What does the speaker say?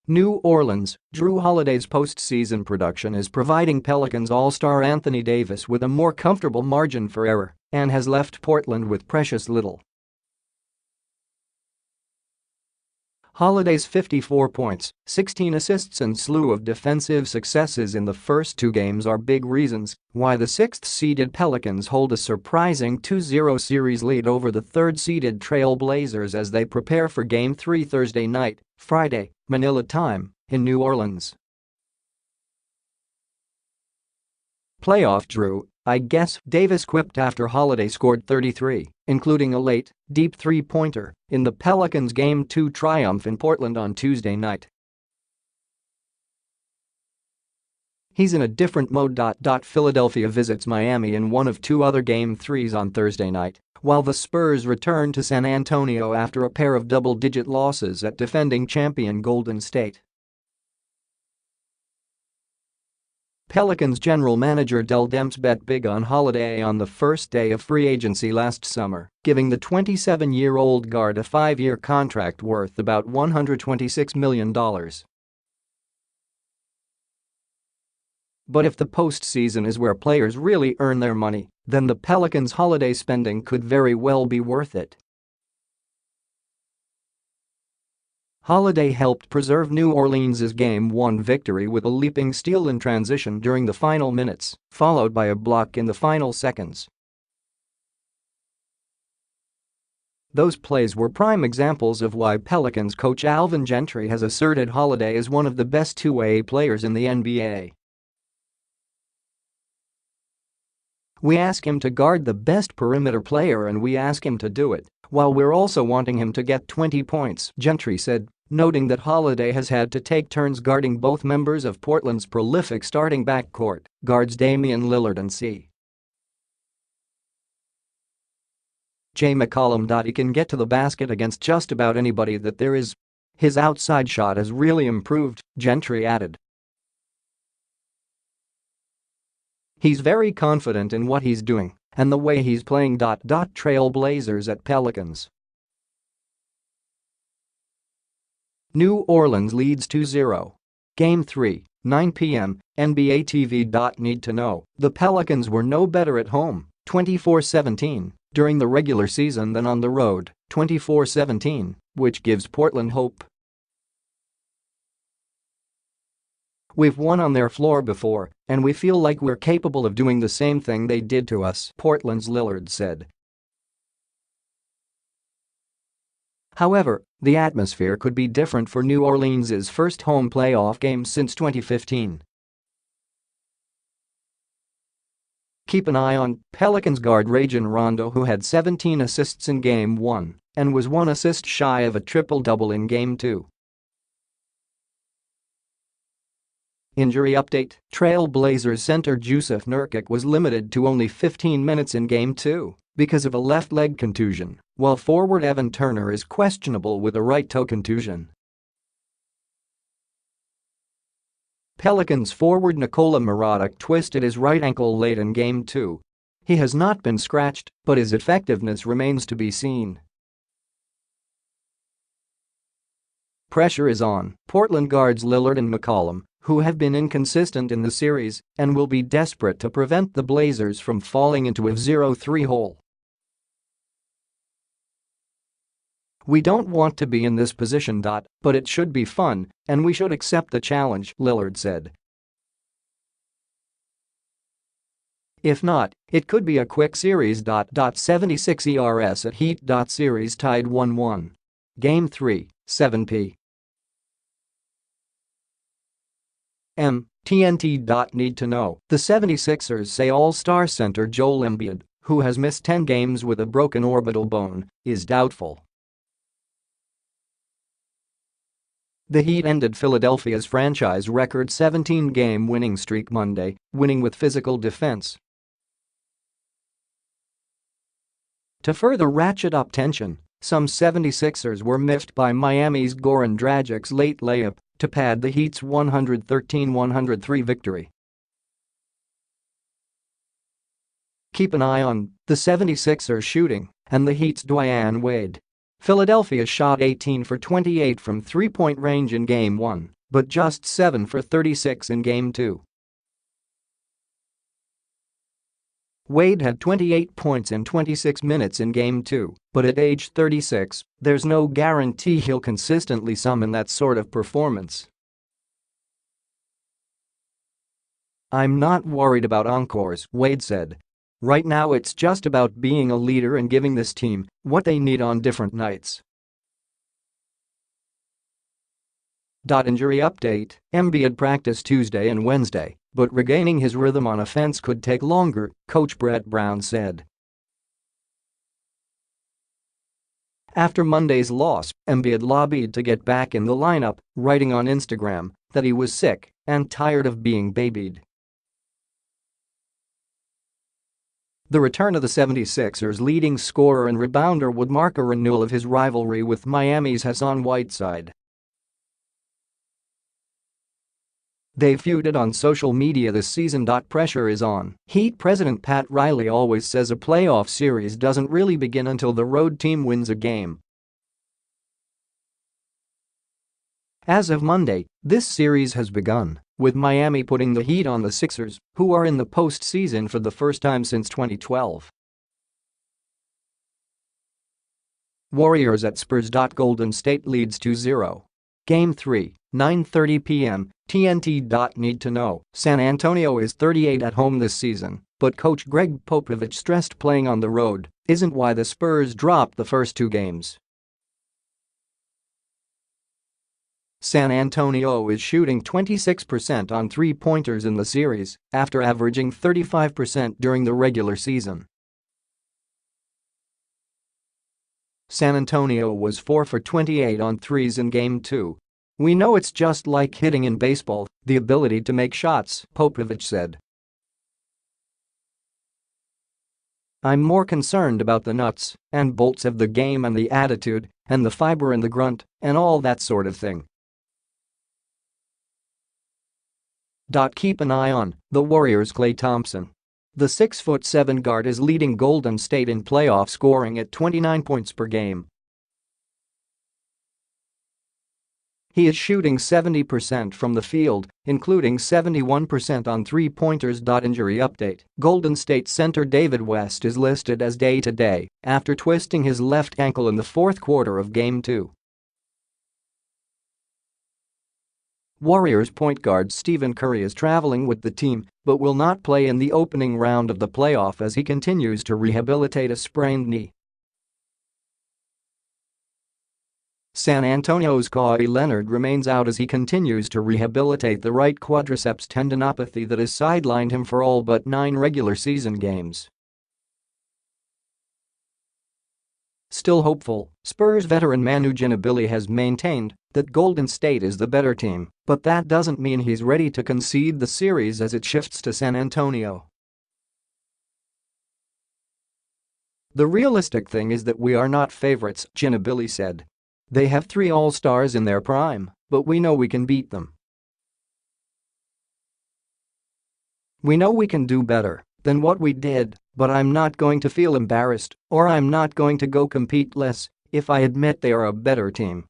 New Orleans, Jrue Holiday's postseason production is providing Pelicans All-Star Anthony Davis with a more comfortable margin for error and has left Portland with precious little. Holiday's 54 points, 16 assists and slew of defensive successes in the first two games are big reasons why the sixth-seeded Pelicans hold a surprising 2-0 series lead over the third-seeded Trail Blazers as they prepare for Game 3 Thursday night, Friday, Manila time, in New Orleans. Playoff Jrue, I guess, Davis quipped after Holiday scored 33, including a late, deep three-pointer, in the Pelicans Game 2 triumph in Portland on Tuesday night. He's in a different mode. Philadelphia visits Miami in one of two other Game 3s on Thursday night, while the Spurs return to San Antonio after a pair of double-digit losses at defending champion Golden State. Pelicans general manager Dell Demps bet big on Holiday on the first day of free agency last summer, giving the 27-year-old guard a 5-year contract worth about $126 million. But if the postseason is where players really earn their money, then the Pelicans' Holiday spending could very well be worth it. Holiday helped preserve New Orleans' Game 1 victory with a leaping steal in transition during the final minutes, followed by a block in the final seconds. Those plays were prime examples of why Pelicans coach Alvin Gentry has asserted Holiday as one of the best two-way players in the NBA. "We ask him to guard the best perimeter player and we ask him to do it, while we're also wanting him to get 20 points," Gentry said, noting that Holiday has had to take turns guarding both members of Portland's prolific starting backcourt, guards Damian Lillard and C. J. McCollum. "He can get to the basket against just about anybody that there is. His outside shot has really improved," Gentry added. "He's very confident in what he's doing and the way he's playing. Trail Blazers at Pelicans. New Orleans leads 2-0. Game 3, 9 p.m., NBA TV. Need to know, the Pelicans were no better at home, 24-17, during the regular season than on the road, 24-17, which gives Portland hope. We've won on their floor before, and we feel like we're capable of doing the same thing they did to us," Portland's Lillard said. However, the atmosphere could be different for New Orleans' first home playoff game since 2015. Keep an eye on Pelicans guard Rajon Rondo, who had 17 assists in Game 1 and was 1 assist shy of a triple-double in Game 2. Injury update: Trail Blazers center Jusuf Nurkic was limited to only 15 minutes in Game 2 because of a left leg contusion, while forward Evan Turner is questionable with a right toe contusion. Pelicans forward Nikola Mirotic twisted his right ankle late in Game 2. He has not been scratched, but his effectiveness remains to be seen. Pressure is on Portland guards Lillard and McCollum, who have been inconsistent in the series and will be desperate to prevent the Blazers from falling into a 0-3 hole. "We don't want to be in this position. But it should be fun, and we should accept the challenge," Lillard said. "If not, it could be a quick series. 76 ERS at Heat. Series tied 1-1. Game 3, 7 p.m. TNT. Need to know, the 76ers say All-Star center Joel Embiid, who has missed 10 games with a broken orbital bone, is doubtful. The Heat ended Philadelphia's franchise record 17-game winning streak Monday, winning with physical defense. To further ratchet up tension, some 76ers were miffed by Miami's Goran Dragic's late layup to pad the Heat's 113-103 victory. Keep an eye on the 76ers shooting and the Heat's Dwyane Wade. Philadelphia shot 18 for 28 from three-point range in Game 1, but just 7 for 36 in Game 2. Wade had 28 points in 26 minutes in Game 2, but at age 36, there's no guarantee he'll consistently summon that sort of performance. "I'm not worried about encores," Wade said. "Right now it's just about being a leader and giving this team what they need on different nights." Injury update: Embiid practiced Tuesday and Wednesday, but regaining his rhythm on offense could take longer, Coach Brett Brown said. After Monday's loss, Embiid lobbied to get back in the lineup, writing on Instagram that he was sick and tired of being babied. The return of the 76ers' leading scorer and rebounder would mark a renewal of his rivalry with Miami's Hassan Whiteside. They feuded on social media this season. Pressure is on. Heat president Pat Riley always says a playoff series doesn't really begin until the road team wins a game. As of Monday, this series has begun, with Miami putting the heat on the Sixers, who are in the postseason for the first time since 2012. Warriors at Spurs. Golden State leads 2-0. Game 3, 9:30 p.m. TNT. Need to know: San Antonio is 38 at home this season, but coach Greg Popovich stressed playing on the road isn't why the Spurs dropped the first two games. San Antonio is shooting 26% on three-pointers in the series after averaging 35% during the regular season. San Antonio was 4 for 28 on threes in Game 2. "We know it's just like hitting in baseball, the ability to make shots," Popovich said. "I'm more concerned about the nuts and bolts of the game and the attitude and the fiber and the grunt and all that sort of thing." Keep an eye on the Warriors' Klay Thompson. The 6'7" guard is leading Golden State in playoff scoring at 29 points per game. He is shooting 70% from the field, including 71% on three-pointers. Injury update: Golden State center David West is listed as day-to-day after twisting his left ankle in the fourth quarter of Game 2. Warriors point guard Stephen Curry is traveling with the team but will not play in the opening round of the playoff as he continues to rehabilitate a sprained knee. San Antonio's Kawhi Leonard remains out as he continues to rehabilitate the right quadriceps tendinopathy that has sidelined him for all but 9 regular season games. Still hopeful, Spurs veteran Manu Ginobili has maintained that Golden State is the better team, but that doesn't mean he's ready to concede the series as it shifts to San Antonio. "The realistic thing is that we are not favorites," Ginobili said. "They have 3 All-Stars in their prime, but we know we can beat them. We know we can do better than what we did, but I'm not going to feel embarrassed or I'm not going to go compete less if I admit they are a better team."